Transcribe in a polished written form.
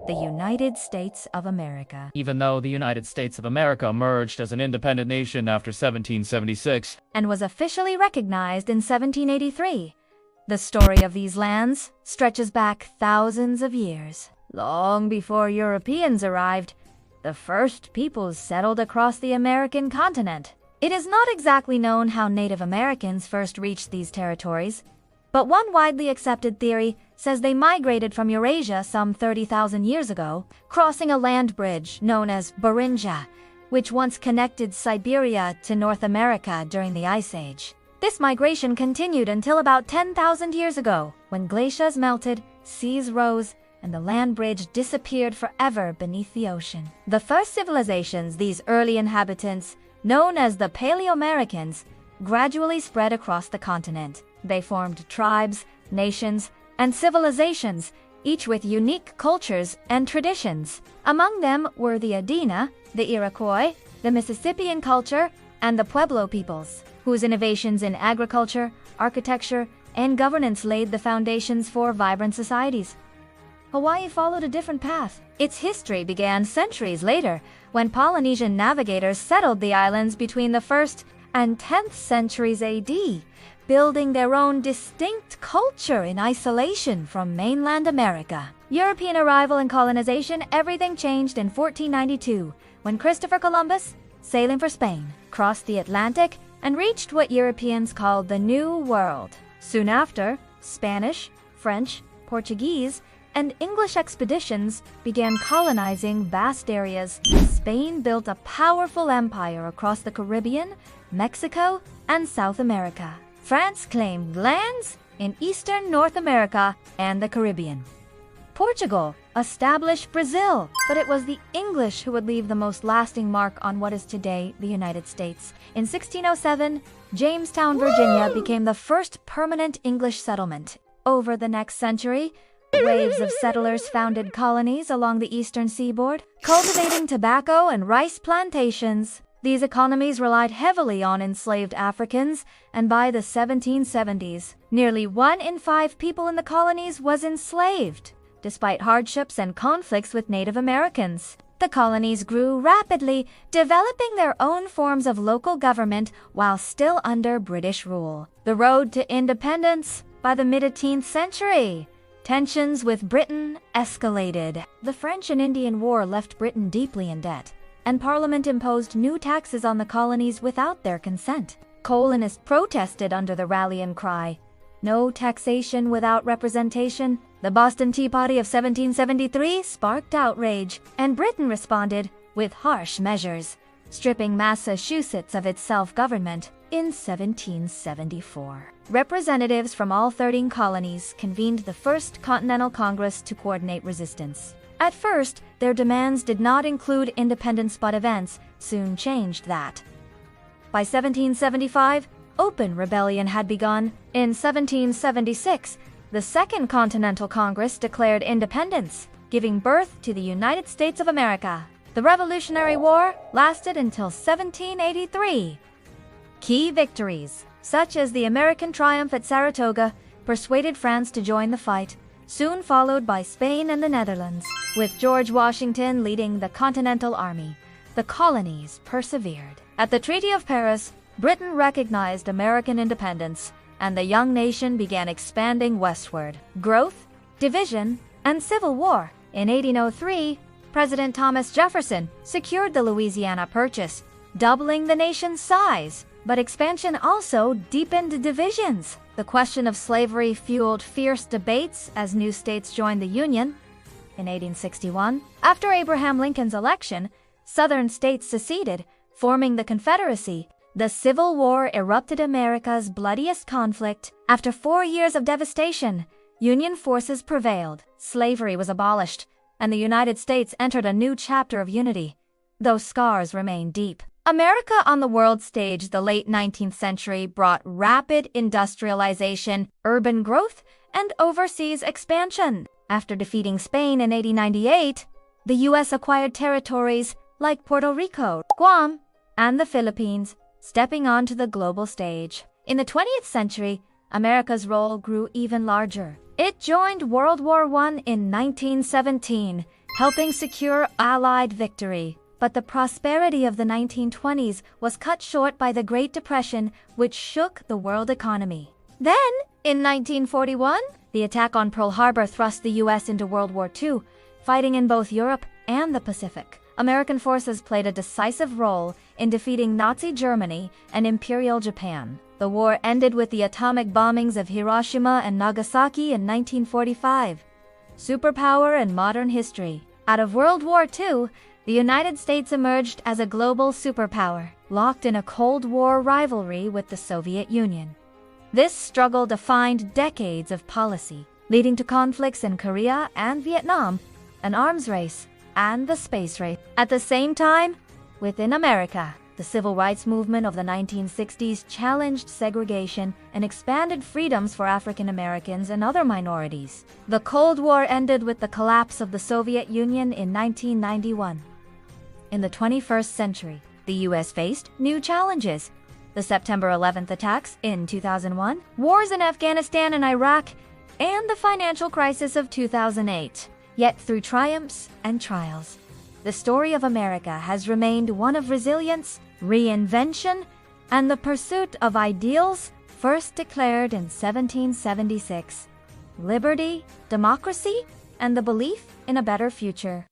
the United States of America. Even though the United States of America emerged as an independent nation after 1776 and was officially recognized in 1783, the story of these lands stretches back thousands of years. Long before Europeans arrived, the first peoples settled across the American continent. It is not exactly known how Native Americans first reached these territories, but one widely accepted theory says they migrated from Eurasia some 30,000 years ago, crossing a land bridge known as Beringia, which once connected Siberia to North America during the Ice Age. This migration continued until about 10,000 years ago, when glaciers melted, seas rose, and the land bridge disappeared forever beneath the ocean. The first civilizations these early inhabitants, known as the Paleoamericans, gradually spread across the continent. They formed tribes, nations, and civilizations, each with unique cultures and traditions. Among them were the Adena, the Iroquois, the Mississippian culture, and the Pueblo peoples, whose innovations in agriculture, architecture, and governance laid the foundations for vibrant societies. Hawaii followed a different path. Its history began centuries later, when Polynesian navigators settled the islands between the 1st and 10th centuries AD, building their own distinct culture in isolation from mainland America. European arrival and colonization, everything changed in 1492, when Christopher Columbus, sailing for Spain, crossed the Atlantic and reached what Europeans called the New World. Soon after, Spanish, French, Portuguese, and English expeditions began colonizing vast areas. Spain built a powerful empire across the Caribbean, Mexico, and South America. France claimed lands in eastern North America and the Caribbean. Portugal established Brazil, but it was the English who would leave the most lasting mark on what is today the United States. In 1607, Jamestown, Virginia became the first permanent English settlement. Over the next century, waves of settlers founded colonies along the eastern seaboard, cultivating tobacco and rice plantations. These economies relied heavily on enslaved Africans, and by the 1770s, nearly 1 in 5 people in the colonies was enslaved. Despite hardships and conflicts with Native Americans, the colonies grew rapidly, developing their own forms of local government while still under British rule. The road to independence by the mid-18th century. Tensions with Britain escalated. The French and Indian War left Britain deeply in debt, and Parliament imposed new taxes on the colonies without their consent. Colonists protested under the rallying cry, "No taxation without representation." The Boston Tea Party of 1773 sparked outrage, and Britain responded with harsh measures, stripping Massachusetts of its self-government in 1774. Representatives from all 13 colonies convened the First Continental Congress to coordinate resistance. At first, their demands did not include independence, but events soon changed that. By 1775, open rebellion had begun. In 1776, the Second Continental Congress declared independence, giving birth to the United States of America. The Revolutionary War lasted until 1783. Key victories, such as the American triumph at Saratoga, persuaded France to join the fight, soon followed by Spain and the Netherlands. With George Washington leading the Continental Army, the colonies persevered. At the Treaty of Paris, Britain recognized American independence, and the young nation began expanding westward. Growth, division, and civil war. In 1803, President Thomas Jefferson secured the Louisiana Purchase, doubling the nation's size. But expansion also deepened divisions. The question of slavery fueled fierce debates as new states joined the Union. In 1861, after Abraham Lincoln's election, Southern states seceded, forming the Confederacy. The Civil War erupted, America's bloodiest conflict. After 4 years of devastation, Union forces prevailed. Slavery was abolished, and the United States entered a new chapter of unity, though scars remain deep. America on the world stage, the late 19th century, brought rapid industrialization, urban growth, and overseas expansion. After defeating Spain in 1898, the U.S. acquired territories like Puerto Rico, Guam, and the Philippines, stepping onto the global stage. In the 20th century, America's role grew even larger. It joined World War I in 1917, helping secure Allied victory. But the prosperity of the 1920s was cut short by the Great Depression, which shook the world economy. Then, in 1941, the attack on Pearl Harbor thrust the U.S. into World War II, fighting in both Europe and the Pacific. American forces played a decisive role in defeating Nazi Germany and Imperial Japan. The war ended with the atomic bombings of Hiroshima and Nagasaki in 1945. Superpower in modern history. Out of World War II, the United States emerged as a global superpower, locked in a Cold War rivalry with the Soviet Union. This struggle defined decades of policy, leading to conflicts in Korea and Vietnam, an arms race, and the space race. At the same time, within America, the civil rights movement of the 1960s challenged segregation and expanded freedoms for African Americans and other minorities. The Cold War ended with the collapse of the Soviet Union in 1991. In the 21st century, the U.S. faced new challenges. The September 11th attacks in 2001, wars in Afghanistan and Iraq, and the financial crisis of 2008. Yet through triumphs and trials, the story of America has remained one of resilience, reinvention, and the pursuit of ideals first declared in 1776: liberty, democracy, and the belief in a better future.